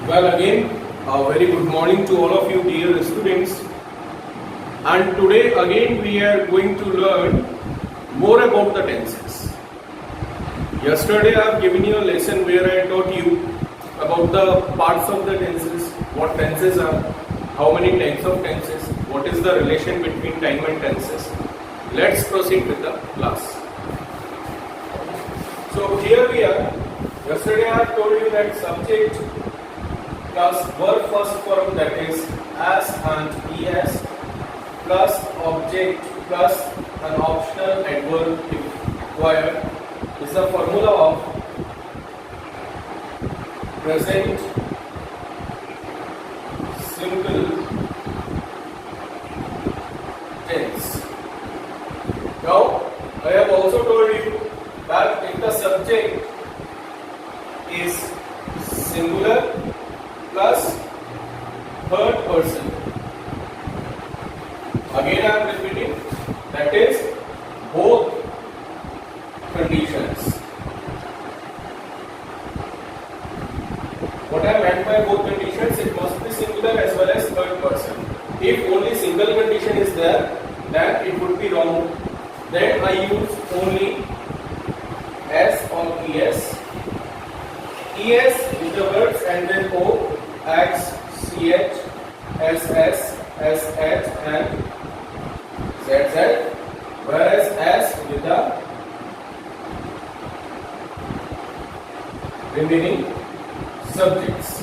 Well, again, a very good morning to all of you, dear students. And today, again, we are going to learn more about the tenses. Yesterday, I have given you a lesson where I taught you about the parts of the tenses, what tenses are, how many types of tenses, what is the relation between time and tenses. Let's proceed with the class. So, here we are. Yesterday, I have told you that subject plus verb first form, that is as and es, plus object plus an optional adverb if required, is the formula of present simple tense. Now, I have also told you that if the subject is singular plus third person, again I am repeating, that is both conditions. What I meant by both conditions, it must be singular as well as third person. If only single condition is there, then it would be wrong. Then I use only S or ES. ES with the words and then O, X, CH, SS, SH and ZZ, whereas S with the remaining subjects.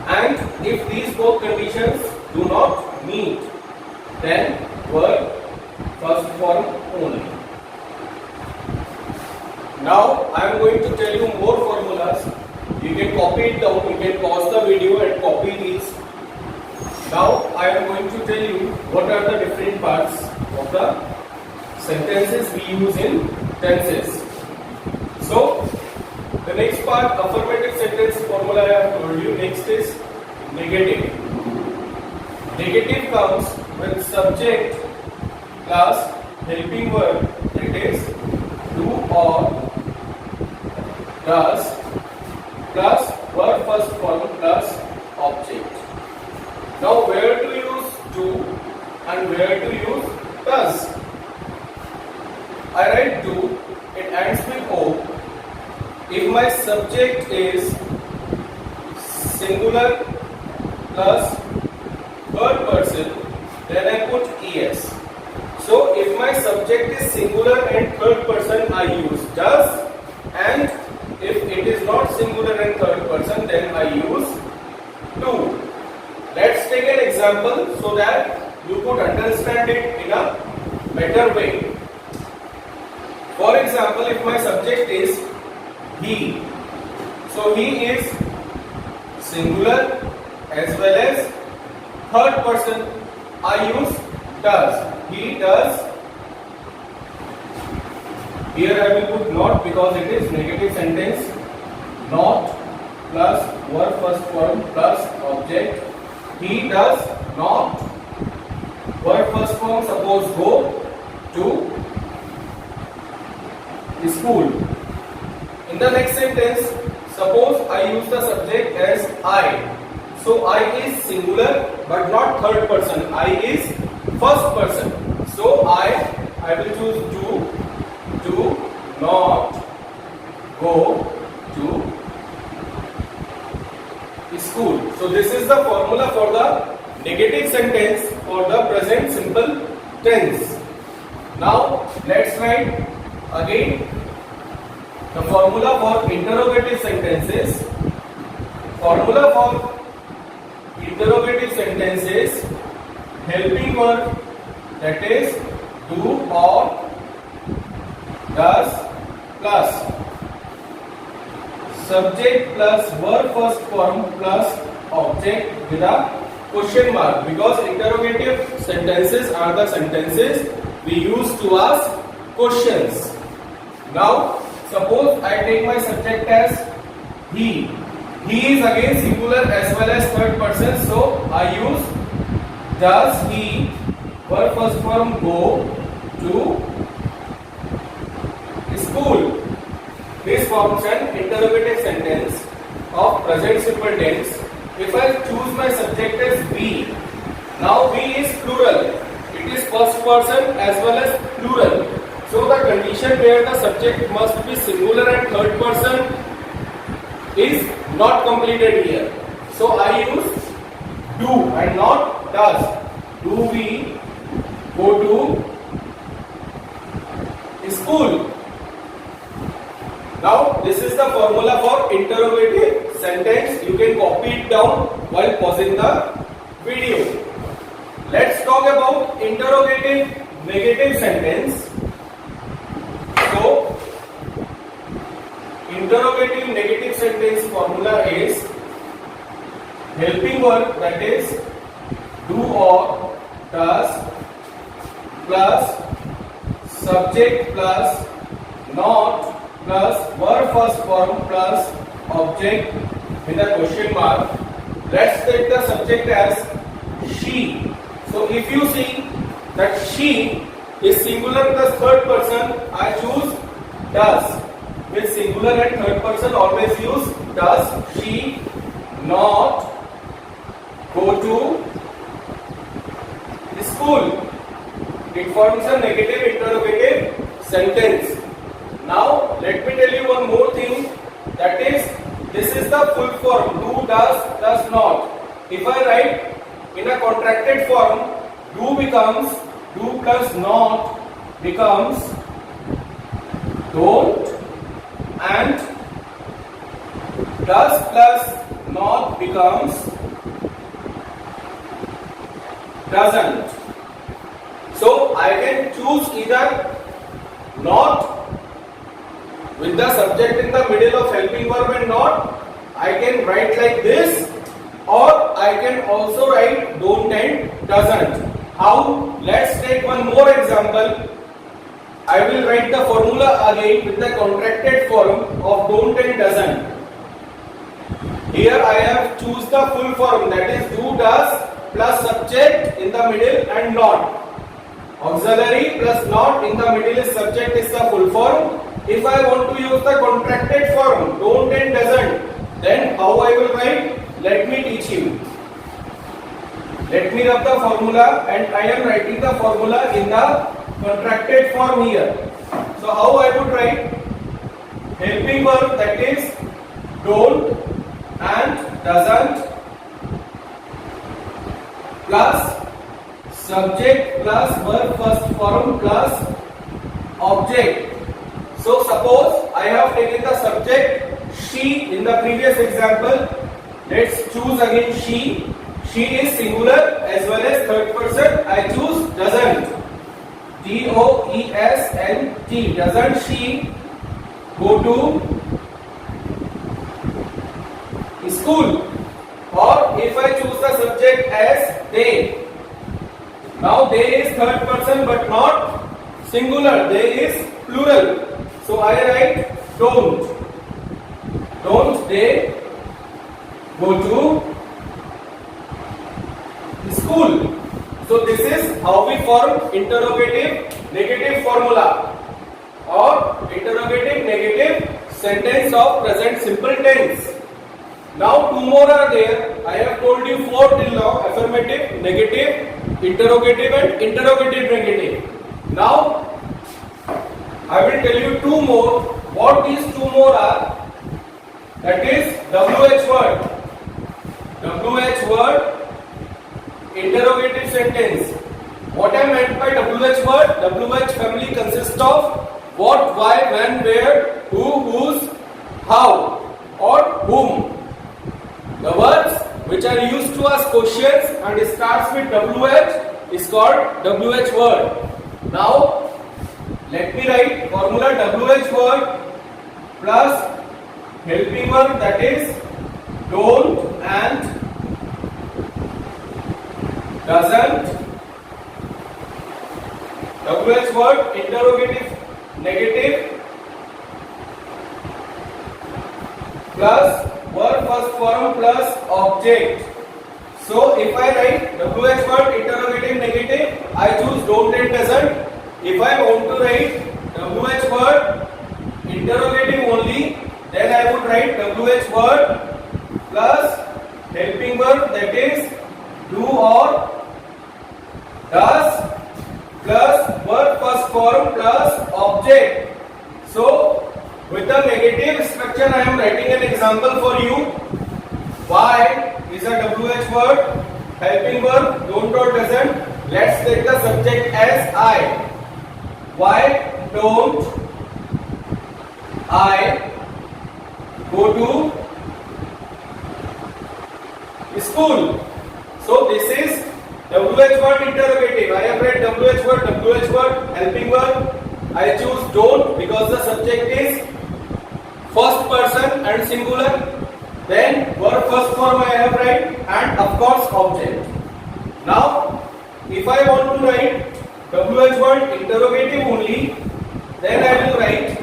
And if these both conditions do not meet, then verb first form only. Now I am going to tell you more formulas. You can copy it down, you can pause the video and copy these. Now I am going to tell you what are the different parts of the sentences we use in tenses. So the next part, affirmative sentence formula I have told you. Next is negative. Negative comes with subject plus helping verb, that is do or does, plus verb first form plus object. Now where to use do and where to use does? I write do, it ends with O. If my subject is singular plus third person, then I put ES. So if my subject is singular and third person, I use does, and if it is not singular and third person, then I use do. Let's take an example so that you could understand it in a better way. For example, if my subject is he, so he is singular as well as third person, I use does. He does. Here I will put not because it is negative sentence. Not plus verb first form plus object. He does not. Verb first form, suppose go to school. In the next sentence, suppose I use the subject as I. So I is singular but not third person. I is first person. So I will choose do not go to school. So this is the formula for the negative sentence for the present simple tense. Now let's write again the formula for interrogative sentences. Formula for interrogative sentences, helping verb, that is do or does, plus subject plus verb first form plus object with a question mark, because interrogative sentences are the sentences we use to ask questions. Now suppose I take my subject as he. He is again singular as well as third person, so I use does he, verb first form go to school. This forms an interrogative sentence. of present simple tense. If I choose my subject as we, now we is plural. It is first person as well as plural. So the condition where the subject must be singular and third person is not completed here. So I use do and not does. Do we go to school? Now this is the formula for interrogative sentence. You can copy it down while pausing the video. Let's talk about interrogative negative sentence. So interrogative negative sentence formula is helping verb, that is do or does, plus subject plus not plus verb first form plus object with a question mark. Let's take the subject as she. So if you see that she is singular plus third person, I choose does. With singular and third person always use does she not go to school. It forms a negative interrogative sentence. Now let me tell you one more thing, that is this is the full form do, does not. If I write in a contracted form, do becomes do plus not becomes don't, and does plus not becomes doesn't. So I can choose either not with the subject in the middle of helping verb and not. I can write like this, or I can also write don't and doesn't. How? Let's take one more example. I will write the formula again with the contracted form of don't and doesn't. Here I have choose the full form, that is do, does plus subject in the middle and not. Auxiliary plus not in the middle is subject is the full form. If I want to use the contracted form don't and doesn't, then how I will write? Let me teach you. Let me rub the formula, and I am writing the formula in the contracted form here. So how I would write? Helping verb, that is don't and doesn't plus subject plus verb first form plus object. So suppose I have taken the subject she in the previous example. Let's choose again she. She is singular as well as third person. I choose doesn't. D-O-E-S-N-T. Doesn't she go to school? Or if I choose the subject as they. Now they is third person but not singular. They is plural. So I write don't. Don't they go to school? So this is how we form interrogative negative formula or interrogative negative sentence of present simple tense. Now two more are there. I have told you four till now: affirmative, negative, interrogative and interrogative negative. Now I will tell you two more. What these two more are? That is WH word. WH word interrogative sentence. What I meant by WH word? WH family consists of what, why, when, where, who, whose, how or whom. The words which are used to ask questions and starts with WH is called WH word. Now let me write formula WH word plus helping verb, that is don't and doesn't. WH word interrogative negative plus verb first form plus object. So if I write WH word interrogative negative, I choose don't and doesn't. If I want to write WH word interrogative only, then I would write WH word plus helping verb, that is do or does, plus verb first form plus object. So with the negative structure I am writing an example for you. Why is a WH word, helping verb, don't or doesn't. Let's take the subject as I. Why don't I go to school? So this is WH word interrogative. I have read WH word, helping verb. I choose don't because the subject is first person and singular. Then verb first form I have write, and of course object. Now if I want to write WH word interrogative only, then I will write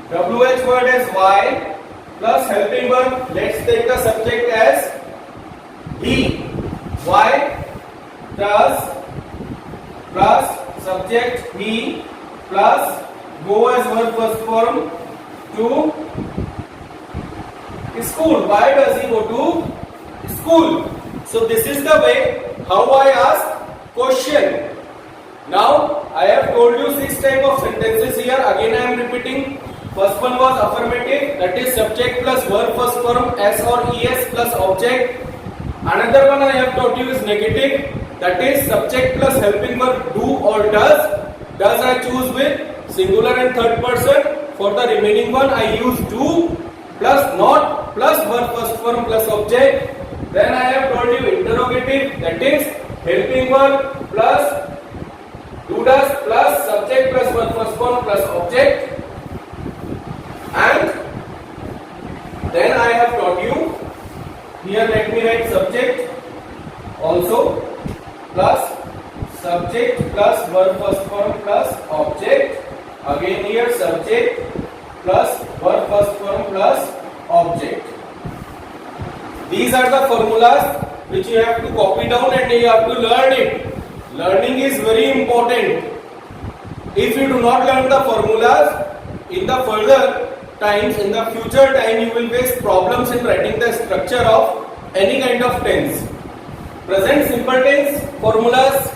WH word as Y plus helping verb. Let's take the subject as he. Y does plus subject he plus go as verb first form to school. Why does he go to school? So this is the way how I ask question. Now I have told you 6 type of sentences here. Again I am repeating. First one was affirmative, that is subject plus verb first form s or es plus object. Another one I have taught you is negative, that is subject plus helping verb do or does. Does I choose with singular and third person. For the remaining one I use do plus not plus verb first form plus object. Then I have told you interrogative, that is helping verb plus do does plus subject plus verb first form plus object. And then I have taught you, here let me write subject also plus subject plus verb first form plus object. Again here subject plus verb first form plus object. These are the formulas which you have to copy down and you have to learn it. Learning is very important. If you do not learn the formulas, in the further times, in the future time, you will face problems in writing the structure of any kind of tense. Present simple tense formulas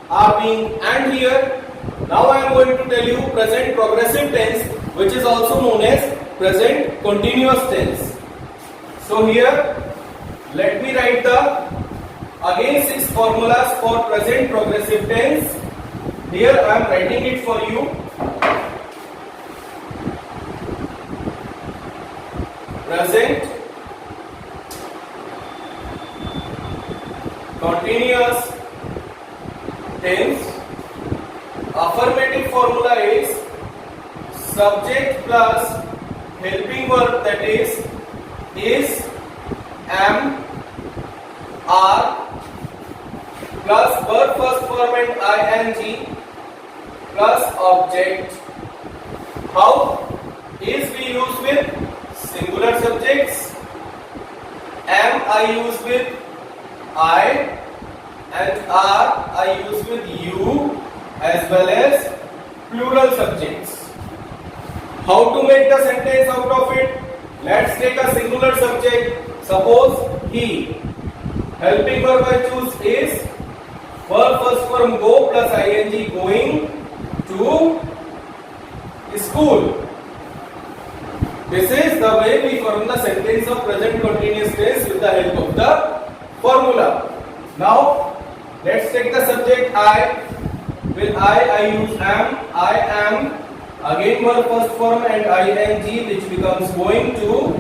are being and here. Now I am going to tell you present progressive tense, which is also known as present continuous tense. So here let me write the again 6 formulas for present progressive tense. Here I am writing it for you. Present continuous tense. Affirmative formula is subject plus helping verb, that is, am, are plus verb first form and ing plus object. How is we use with singular subjects, am I use with I, and are I use with you, as well as plural subjects. How to make the sentence out of it? Let's take a singular subject. Suppose he. Helping verb I choose is verb first form go plus ing, going to school. This is the way we form the sentence of present continuous tense with the help of the formula. Now let's take the subject I. With I use am, I am, again verb first form and ing, which becomes going to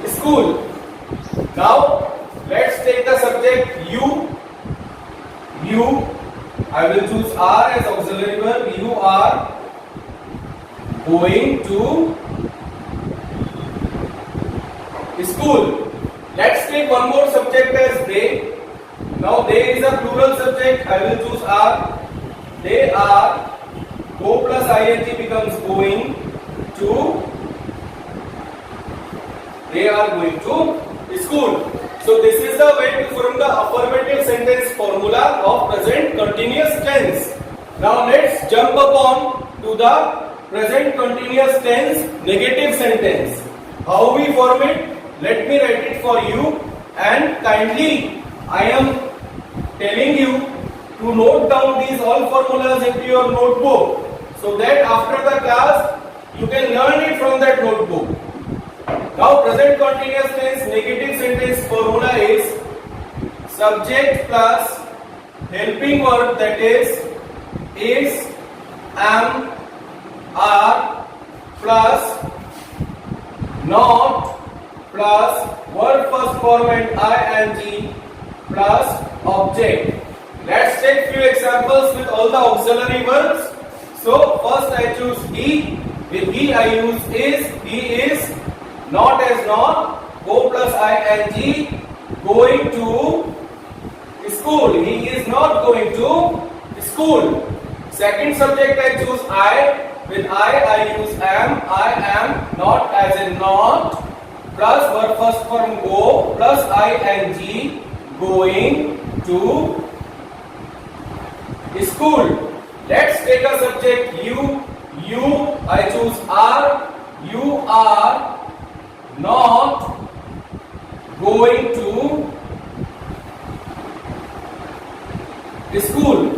school. Now let's take the subject you. I will choose are as auxiliary verb. You are going to school. Let's take one more subject as they. Now they is a plural subject. I will choose are. They are. Go plus ing becomes going to. They are going to school. So this is the way to form the affirmative sentence formula of present continuous tense. Now let's jump upon to the present continuous tense negative sentence. How we form it? Let me write it for you, and kindly I am telling you to note down these all formulas into your notebook, so that after the class you can learn it from that notebook. Now present continuous tense negative sentence formula is subject plus helping verb, that is, am, are plus not plus verb first form and ing plus object. Let's take few examples with all the auxiliary verbs. So first I choose he. With he I use is. He is. Not as not. Go plus ing. Going to school. He is not going to school. Second subject I choose I. With I use am. I am. Not as in not. Plus verb first form go plus ing. Going to school. Let's take a subject you. You I choose are. You are not going to school.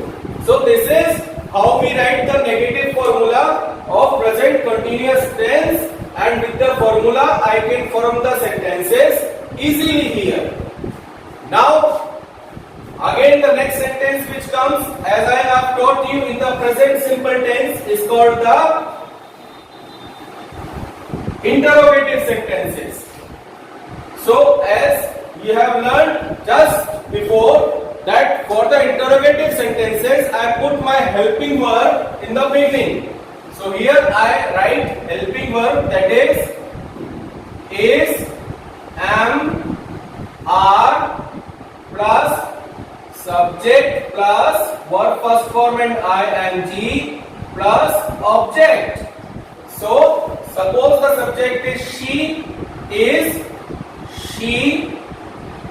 So this is how we write the negative formula of present continuous tense, and with the formula I can form the sentences easily here. Now again the next sentence which comes, as I have taught you in the present simple tense, is called the interrogative sentences. So as you have learned just before, that for the interrogative sentences I put my helping verb in the beginning. So here I write helping verb, that is, am, are plus subject plus verb first form and ing plus object. So suppose the subject is she, is, she.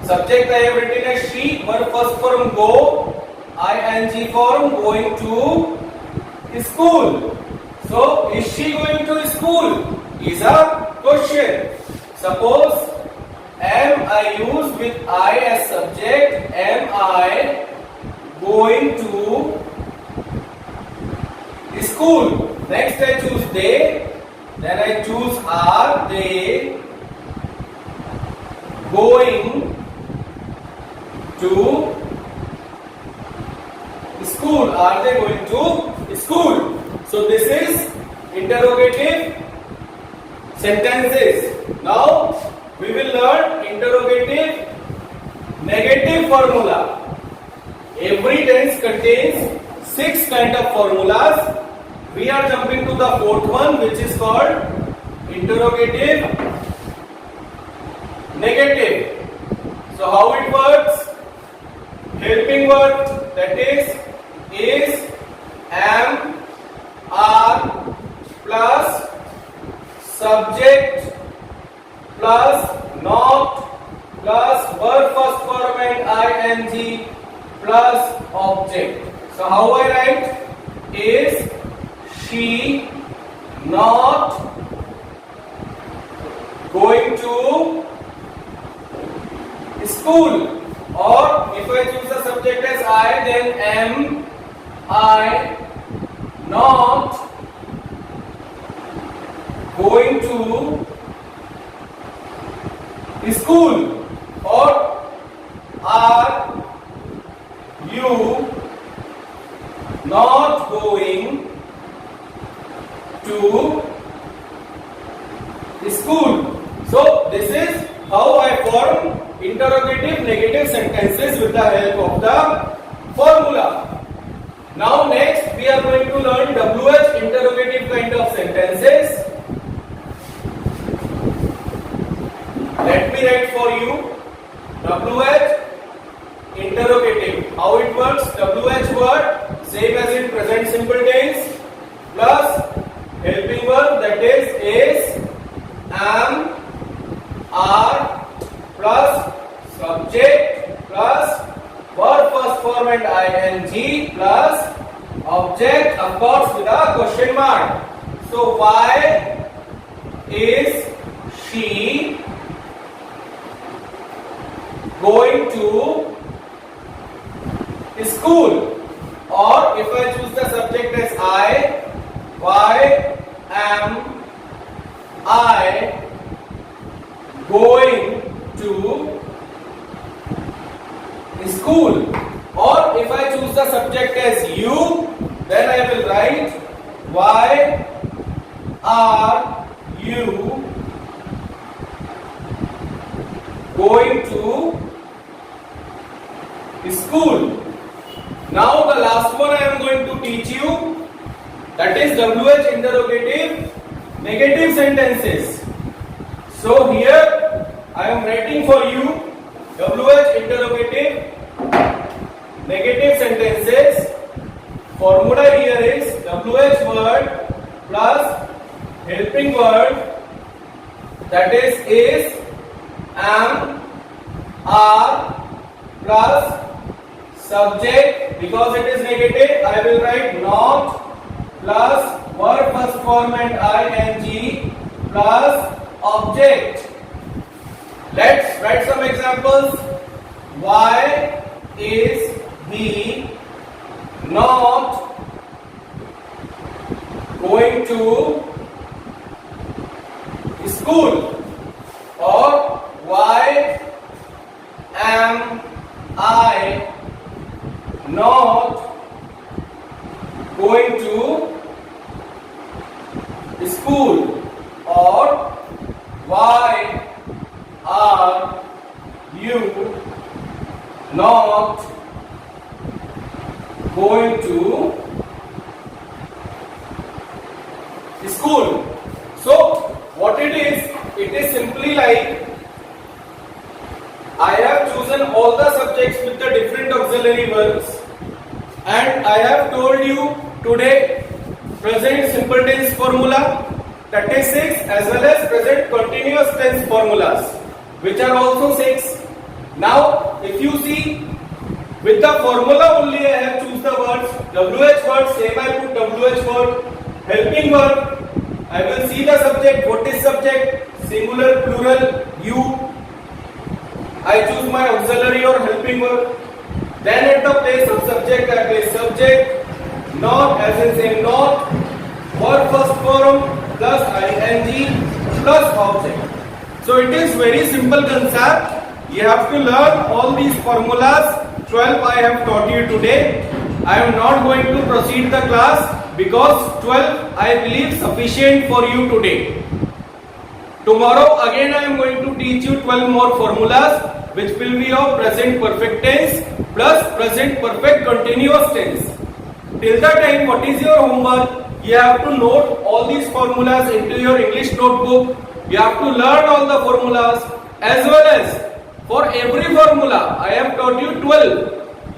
Subject I have written as she, verb first form go, ing form going to school. So is she going to school is a question. Suppose am I use with I as subject, am I going to school. Next I choose they, then I choose are they going to school. Are they going to school? So this is interrogative sentences. Now we will learn interrogative negative formula. Every tense contains 6 kind of formulas. We are jumping to the 4th one, which is called interrogative negative. So how it works? Helping verb, that is, am, are plus subject plus not plus verb first form and ing plus object. So how I write? Is she not going to school? Or if I choose the subject as I, then am I not going to school? Or are you not going to school? So this is how I form interrogative negative sentences with the help of the formula. Now next we are going to learn WH interrogative kind of sentences. Let me write for you WH interrogative. How it works? WH word, same as in present simple tense, plus helping verb, that is, am, are plus subject plus verb first form and ing plus object, of course with a question mark. So why is she school. Or if I choose the subject as I, why am I going to school? Or if I choose the subject as you, then I will write why are you going to school? Now the last one I am going to teach you, that is WH interrogative negative sentences. So here I am writing for you WH interrogative negative sentences. Formula here is WH word plus helping word, that is, am, are plus subject. Because it is negative, I will write not plus verb first form and ing plus object. Let's write some examples. Why is he not going to school? Or why am I not going to school? Or why are you not going to school? So what it is simply like I have chosen all the subjects with the different auxiliary verbs, and I have told you today present simple tense formula, 36, as well as present continuous tense formulas, which are also 6. Now if you see, with the formula only I have choose the words. WH word, same I put WH word. Helping verb, I will see the subject. What is subject? Singular, plural, you. I choose my auxiliary or helping verb. Then at the place of subject I place subject. Not, as in same not. Verb first form plus ing plus object. So it is very simple concept. You have to learn all these formulas. 12 I have taught you today. I am not going to proceed the class because 12 I believe sufficient for you today. Tomorrow again I am going to teach you 12 more formulas, which will be of present perfect tense plus present perfect continuous tense. Till the time, what is your homework? You have to note all these formulas into your English notebook. You have to learn all the formulas, as well as for every formula I have taught you 12.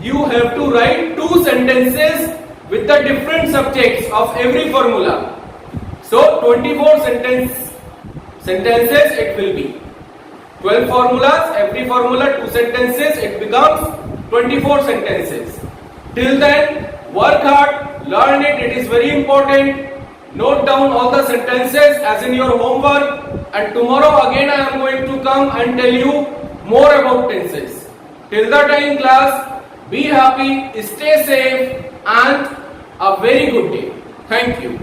You have to write 2 sentences with the different subjects of every formula. So 24 sentences it will be. 12 formulas, every formula 2 sentences, it becomes 24 sentences. Till then, work hard, learn it, it is very important. Note down all the sentences as in your homework, and tomorrow again I am going to come and tell you more about tenses. Till the time, class, be happy, stay safe, and a very good day. Thank you.